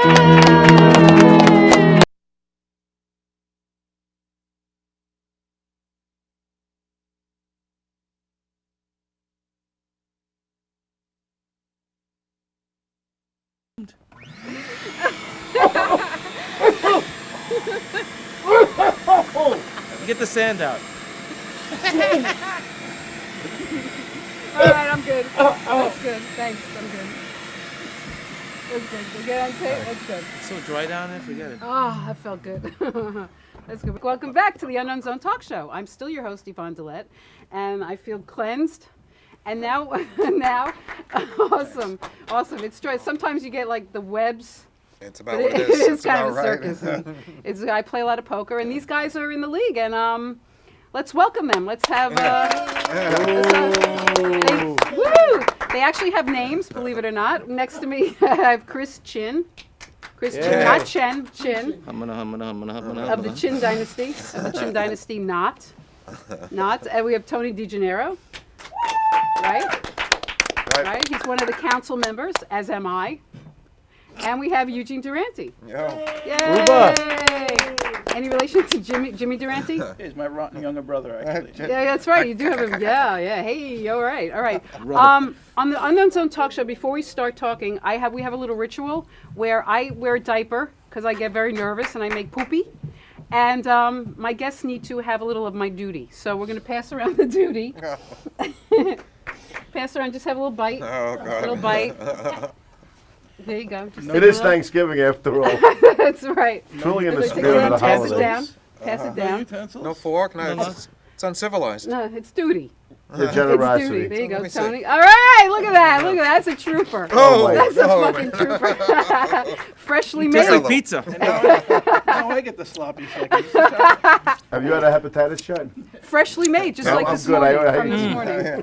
Get the sand out. All right, I'm good. That's good. Thanks. I'm good. That's good. We get on tape. That's good. It's so dry down there, forget it. Oh, that felt good. That's good. Welcome back to the Unknown Zone Talk Show. I'm still your host, Yvonne Delet, and I feel cleansed. And now, awesome. It's dry. Sometimes you get like the webs. It's about what it is. It's kind of a circus. I play a lot of poker, and these guys are in the league, and let's welcome them. Let's have. They actually have names, believe it or not. Next to me, I have Chris Chin. Chris Chin, not Chen, Chin. Of the Chin Dynasty. Of the Chin Dynasty, not. And we have Tony DeGennaro. Right. He's one of the council members, as am I. And we have Eugene Durante. Yay! Any relation to Jimmy Durante? He's my rotten younger brother, actually. Yeah, that's right. You do have him. Yeah. Hey, all right. On the Unknown Zone Talk Show, before we start talking, we have a little ritual where I wear a diaper because I get very nervous and I make poopy. And my guests need to have a little of my duty. So we're going to pass around the duty. Pass around, just have a little bite. Oh, God. A little bite. There you go. It is Thanksgiving after all. That's right. Truly in the Take it spirit down, of the pass it down. holidays. Pass it No down. utensils? No fork, no, it's uncivilized. No, it's duty. Your It's duty. generosity. There you go, Let me see. Tony. All right, look at that. That's a trooper. Oh, That's a oh, fucking trooper. Freshly Tastes made. like pizza. No, I get the sloppy seconds. Have you had a hepatitis shot? Freshly made, just No, like I'm this good. morning. I From ate this it. morning. I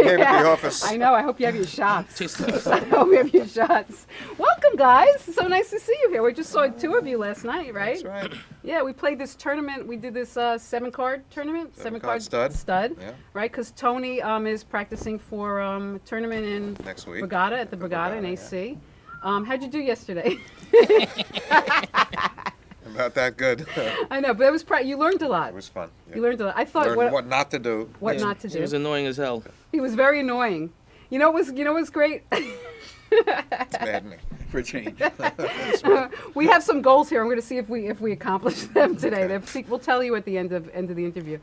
gave it the office. I know. I hope you have your shots. Tastes I hope you have your shots. Welcome, guys. It's so nice to see you here. We just saw two of you last night, right? That's right. Yeah, we played this tournament. We did this 7-card tournament. Seven-card Stud. Yeah. Right, because Tony is practicing for a tournament in Next week. Brigada, at the Brigada in Brigada, AC. How'd you do yesterday? About that good. I know, but it was you learned a lot. It was fun. Yeah. You learned a lot. I thought Learned what not to do. what not to It do. was annoying as hell. He was very annoying. You know what was great? It's maddening. For a change. We have some goals here. I'm going to see if we accomplish them today. We'll tell you at the end of the interview.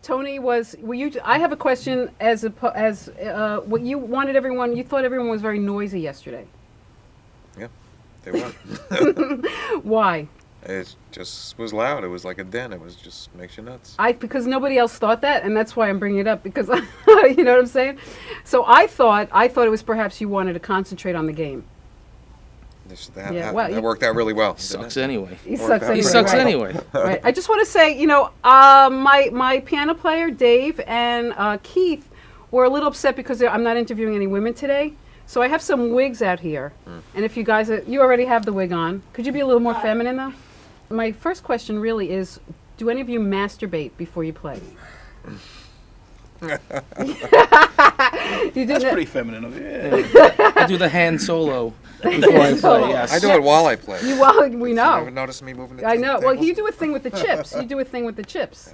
Tony, I have a question as what you wanted everyone. You thought everyone was very noisy yesterday. Yeah, they were. Why? It just was loud. It was like a den. It was just makes you nuts. Because nobody else thought that, and that's why I'm bringing it up, because you know what I'm saying. So I thought it was perhaps you wanted to concentrate on the game. That worked out really well. Sucks anyway. He sucks anyway. He sucks right. anyway. Right. I just want to say, my piano player Dave and Keith were a little upset because I'm not interviewing any women today. So I have some wigs out here, and if you guys, you already have the wig on. Could you be a little more feminine though? My first question really is, do any of you masturbate before you play? That's pretty feminine of you. Yeah. I do the hand solo before I play, yes. I do it while I play. We You know. never notice me moving the I know. Well, tables? you do a thing with the chips. And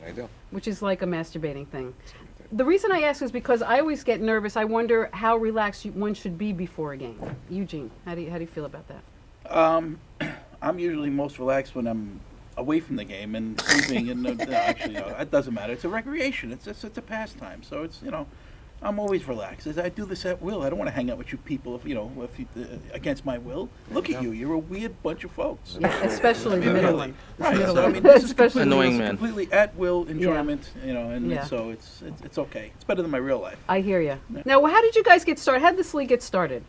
I do. Which is like a masturbating thing. The reason I ask is because I always get nervous. I wonder how relaxed one should be before a game. Eugene, how do you feel about that? I'm usually most relaxed when I'm away from the game and sleeping. And actually, no, that doesn't matter. It's a recreation. It's a pastime. So it's I'm always relaxed. I do this at will. I don't want to hang out with you people against my will. Look at you. You're a weird bunch of folks. Yeah, especially the middle one. Right. Middle So, I one. mean, this is Especially Annoying man. completely at will enjoyment. And Yeah. so it's okay. It's better than my real life. I hear you. Now, how did you guys get started? How did this league get started?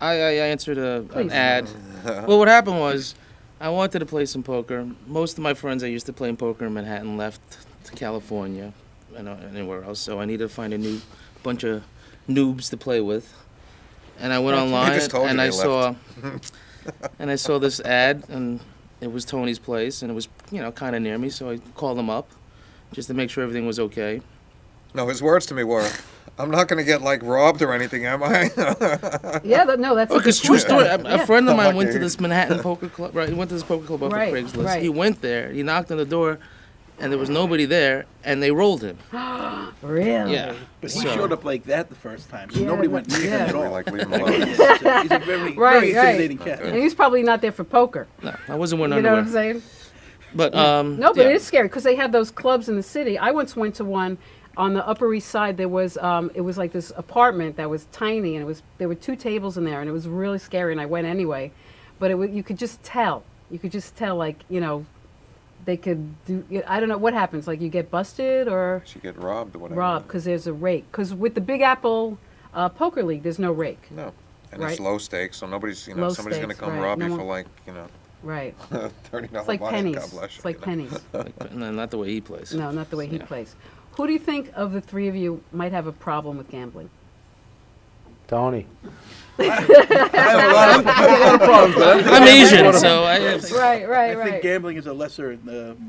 I answered an Please. ad. Well, what happened was, I wanted to play some poker. Most of my friends I used to play poker in Manhattan left to California and anywhere else, so I needed to find a new bunch of noobs to play with. And I went online just told you and they I saw left. and I saw this ad, and it was Tony's place, and it was kind of near me, so I called him up just to make sure everything was okay. No, his words to me were, I'm not gonna get like robbed or anything, am I? Yeah, no, that's a Because good true point. story, a friend of mine went to Lucky. this Manhattan poker club. Right, he went to this poker club off Right, of Craigslist. right. He went there. He knocked on the door, and there was nobody there, and they rolled him. Really? Yeah. But he So- showed up like that the first time, so Yeah, nobody went near him at We all. like leave him alone. He's a very, Right, very right. intimidating cat. And he's probably not there for poker. No, I wasn't wearing You know underwear. what I'm saying? But No, but yeah. it is scary because they have those clubs in the city. I once went to one on the Upper East Side. There was it was like this apartment that was tiny, and there were 2 tables in there, and it was really scary. And I went anyway, but you could just tell. You could just tell, like, you know, they could do. I don't know what happens. Like, you get busted or She get robbed or whatever. robbed because there's a rake. Because with the Big Apple Poker League, there's no rake. No. And Right. it's low stakes, so nobody's, Low somebody's gonna stakes, come right. rob No you one- for like, Right. $30 It's like money. pennies. God bless you. It's like pennies. No, not the way he plays. No, not the way he Yeah. plays. Who do you think of the 3 of you might have a problem with gambling? Tony. I have a lot of problems with that. I'm Asian, so I have. Right, right, I think gambling is a lesser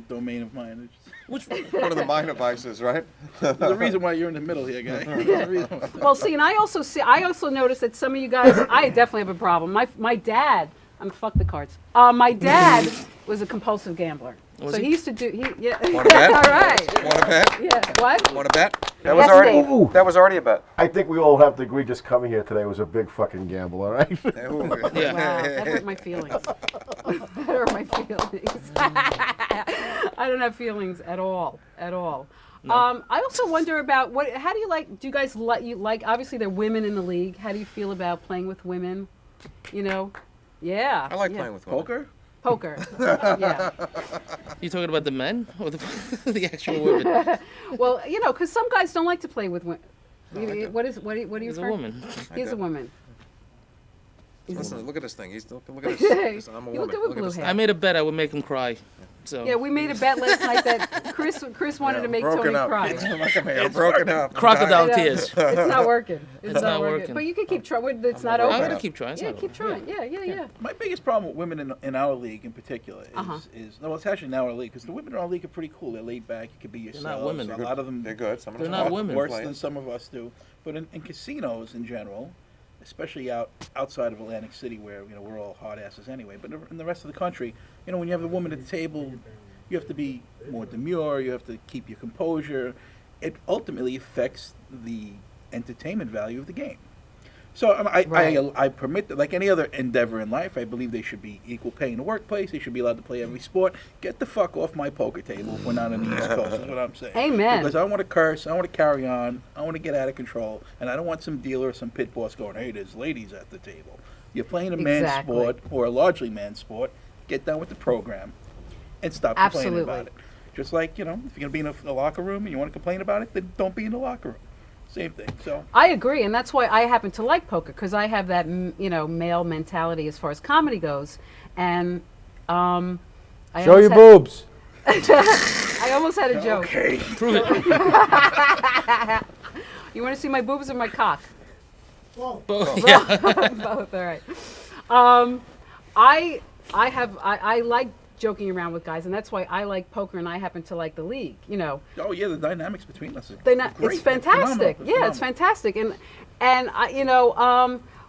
domain of mine. It's One of the minor vices, right? there's a reason why you're in the middle here, guy. There's a reason why. Well, see, and I also noticed that some of you guys, I definitely have a problem. My dad, fuck the cards. My dad was a compulsive gambler. Was So he? he used to do, yeah. Wanna bet? All right. Want to bet? Yeah, what? Want to bet? That was already- Ooh, That was already a bet. I think we all have to agree just coming here today was a big fucking gamble, all right? Yeah. Wow, that hurt my feelings. That hurt my feelings. I don't have feelings at all, at all. I also wonder about how do you like? Do you guys like? Obviously, there are women in the league. How do you feel about playing with women? You know, yeah. I like yeah. playing with women. Poker? Poker. Yeah. You talking about the men or the actual women? Well, you know, because some guys don't like to play with women. I do. What are you? He's a referring- woman. He's do. a woman. Listen, look at this thing. Look at this. I'm a You woman. look good with Look at blue this hair. thing. I made a bet I would make him cry. So Yeah, we made a bet last night that Chris wanted to make broken Tony up. cry. Look at me. I'm broken up. crocodile I know. tears. It's not working. It's not working. working. But you can keep trying. It's not I'm over. I'm gonna keep trying. It's Yeah, not keep over. trying. Yeah. My biggest problem with women in our league in particular is no, it's actually in our league because the women in our league are pretty cool. They're laid back. You can be yourself. not women. A lot of them They're good. Some of They're them not are women. worse playing. than some of us do. But in casinos in general, especially outside of Atlantic City, where we're all hard asses anyway. But in the rest of the country, when you have a woman at the table, you have to be more demure. You have to keep your composure. It ultimately affects the entertainment value of the game. So I permit that, like any other endeavor in life, I believe they should be equal pay in the workplace. They should be allowed to play every sport. Get the fuck off my poker table if we're not on the East Coast, is what I'm saying. Amen. Because I don't want to curse. I want to carry on. I want to get out of control. And I don't want some dealer or some pit boss going, hey, there's ladies at the table. You're playing a man's Exactly. sport or a largely man's sport. Get down with the program and stop complaining Absolutely. about it. Just like, if you're going to be in a locker room and you want to complain about it, then don't be in the locker room. Same thing. So I agree, and that's why I happen to like poker because I have that male mentality as far as comedy goes, and I Show your boobs. I almost had a joke. okay. Prove it. You want to see my boobs or my cock? Yeah. Both. All right. I like joking around with guys, and that's why I like poker, and I happen to like the league. Oh yeah, the dynamics between us. They're not. Great. It's fantastic. Phenomenal. Yeah, it's fantastic, and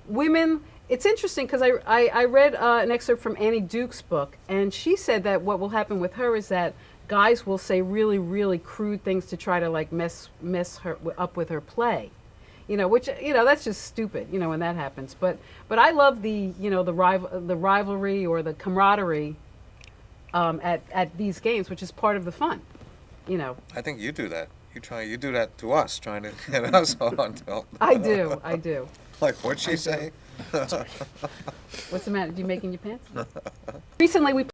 women. It's interesting because I read an excerpt from Annie Duke's book, and she said that what will happen with her is that guys will say really, really crude things to try to like mess her up with her play. Which that's just stupid. When that happens, but I love the the rivalry or the camaraderie at these games, which is part of the fun. I think you do that. You do that to us, trying to get us on. I do. Like, what'd she say? What's the matter? Are you making your pants? Recently, we